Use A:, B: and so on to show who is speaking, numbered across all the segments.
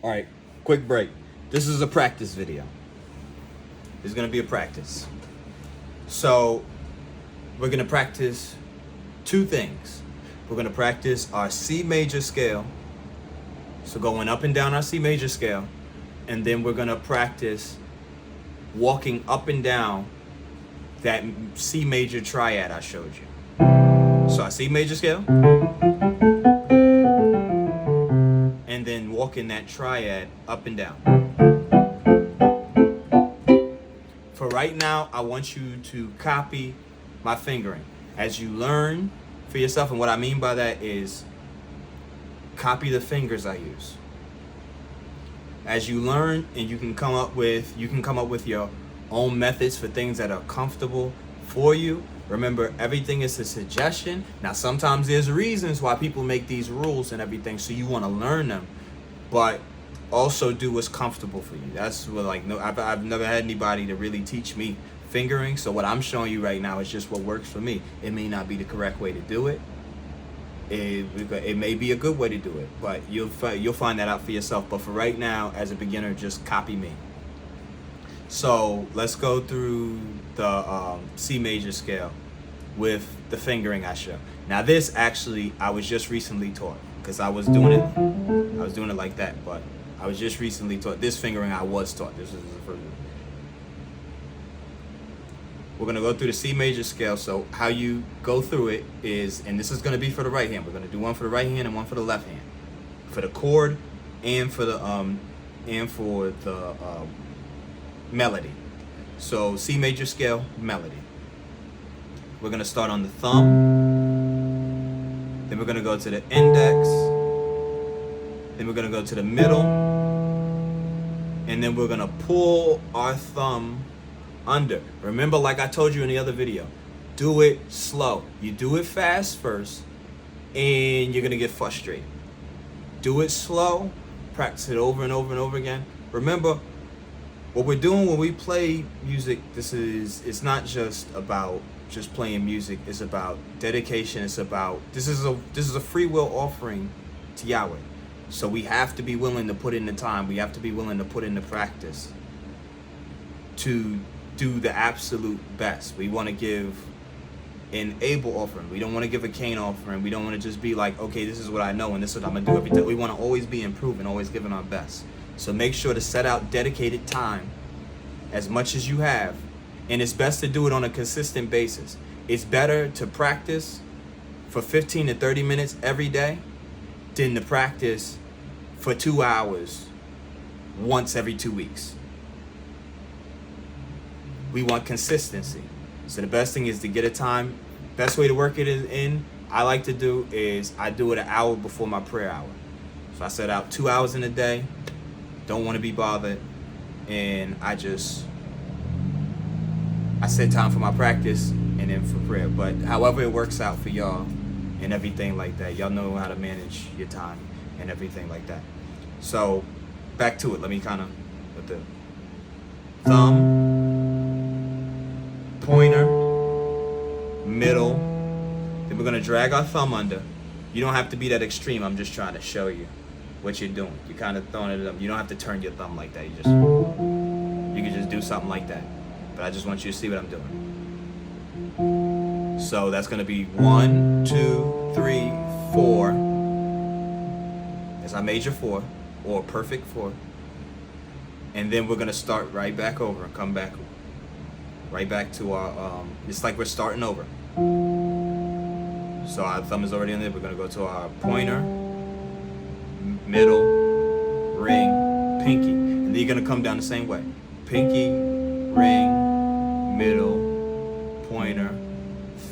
A: All right, quick break. This is a practice video. This is gonna be a practice. So we're gonna practice two things. We're gonna practice our C major scale. So going up and down our C major scale. And then we're gonna practice walking up and down that C major triad I showed you. So our C major scale. And then walking that triad up and down. For right now, I want you to copy my fingering. As you learn for yourself, and what I mean by that is copy the fingers I use. As you learn, and you can come up with your own methods for things that are comfortable for you. Remember, everything is a suggestion. Now, sometimes there's reasons why people make these rules and everything, so you want to learn them, but also do what's comfortable for you. That's what, like, no, I've never had anybody to really teach me fingering. So what I'm showing you right now is just what works for me. It may not be the correct way to do it. It may be a good way to do it, but you'll find that out for yourself. But for right now, as a beginner, just copy me. So let's go through the C major scale with the fingering I show. Now this actually I was just recently taught, because I was doing it like that, but I was just recently taught. This fingering I was taught. This is the first one. We're gonna go through the C major scale. So how you go through it is, and this is gonna be for the right hand. We're gonna do one for the right hand and one for the left hand, for the chord and for the melody. So C major scale, melody. We're gonna start on the thumb, then we're gonna go to the index, then we're gonna go to the middle, and then we're gonna pull our thumb under. Remember, like I told you in the other video, do it slow. You do it fast first, and you're gonna get frustrated. Do it slow, practice it over and over and over again. Remember, what we're doing when we play music, it's not just about just playing music. It's about dedication. It's about, this is a free will offering to Yahweh. So we have to be willing to put in the time. We have to be willing to put in the practice to do the absolute best. We want to give an Abel offering. We don't want to give a Cain offering. We don't want to just be like, okay, this is what I know and this is what I'm gonna do every day. We want to always be improving, always giving our best. So make sure to set out dedicated time as much as you have. And it's best to do it on a consistent basis. It's better to practice for 15 to 30 minutes every day than to practice for 2 hours once every 2 weeks. We want consistency. So the best thing is to get a time. Best way to work it in, I like to do, is I do it an hour before my prayer hour. So I set out 2 hours in a day. Don't want to be bothered, and I set time for my practice and then for prayer. But however it works out for y'all and everything like that, y'all know how to manage your time and everything like that. So back to it. Let me kind of, with the thumb, pointer, middle, then we're gonna drag our thumb under. You don't have to be that extreme. I'm just trying to show you what you're doing. You're kind of throwing it up. You don't have to turn your thumb like that. You can just do something like that. But I just want you to see what I'm doing. So that's gonna be 1, 2, 3, 4. That's our major 4, or perfect 4. And then we're gonna start right back over and come back right back to our, it's like we're starting over. So our thumb is already in there. We're gonna go to our pointer, middle, ring, pinky. And then you're gonna come down the same way. Pinky, ring, middle, pointer,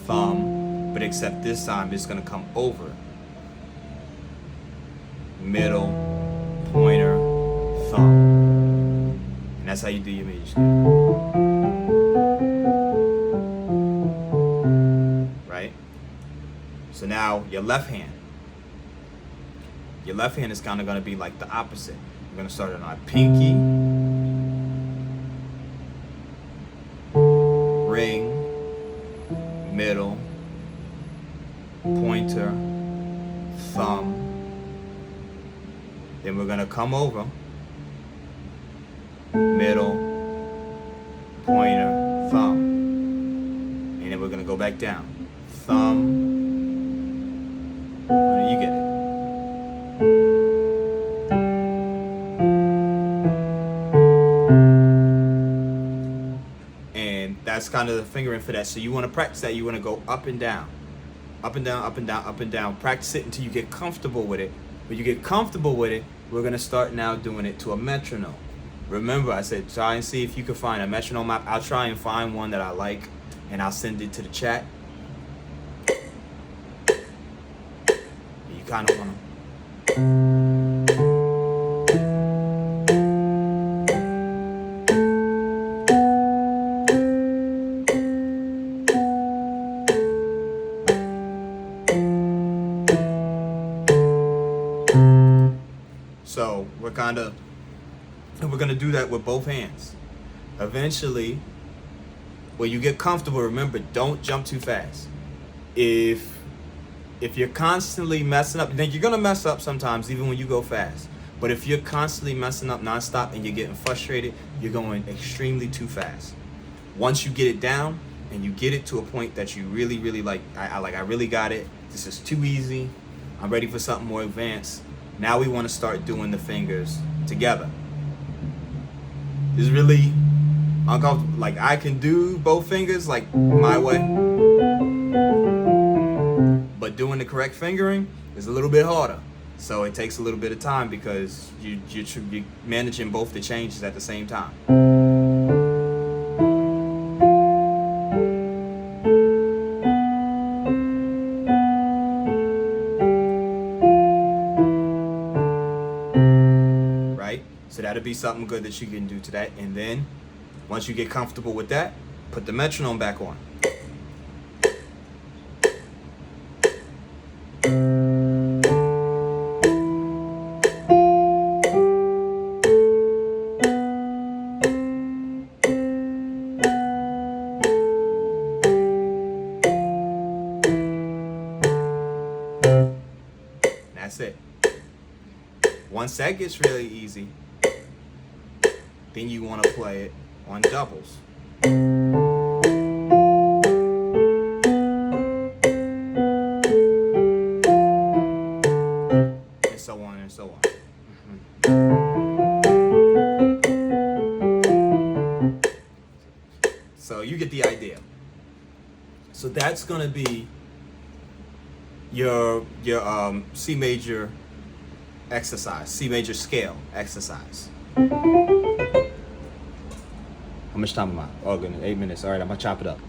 A: thumb. But except this time it's gonna come over. Middle, pointer, thumb. And that's how you do your major scale. Right? So now your left hand. Your left hand is kind of going to be like the opposite. We're going to start on our pinky, ring, middle, pointer, thumb. Then we're gonna come over, middle, pointer, thumb. And then we're gonna go back down. Thumb, you get it. And that's kind of the fingering for that. So you wanna practice that. You wanna go up and down. Up and down, up and down, up and down. Practice it until you get comfortable with it. When you get comfortable with it, we're gonna start now doing it to a metronome. Remember, I said try and see if you can find a metronome map. I'll try and find one that I like, and I'll send it to the chat. You kind of wanna. So we're gonna do that with both hands. Eventually, when you get comfortable, remember, don't jump too fast. If you're constantly messing up, then you're gonna mess up sometimes, even when you go fast. But if you're constantly messing up nonstop and you're getting frustrated, you're going extremely too fast. Once you get it down and you get it to a point that you really, really like, I really got it. This is too easy. I'm ready for something more advanced. Now we want to start doing the fingers together. It's really uncomfortable. Like, I can do both fingers like my way, but doing the correct fingering is a little bit harder. So it takes a little bit of time because you're managing both the changes at the same time. So that'll be something good that you can do to that. And then once you get comfortable with that, put the metronome back on. That's it. Once that gets really easy, then you want to play it on doubles. And so on and so on. So you get the idea. So that's going to be your C major exercise, C major scale exercise. How much time am I? Oh, goodness, 8 minutes. All right, I'm gonna chop it up.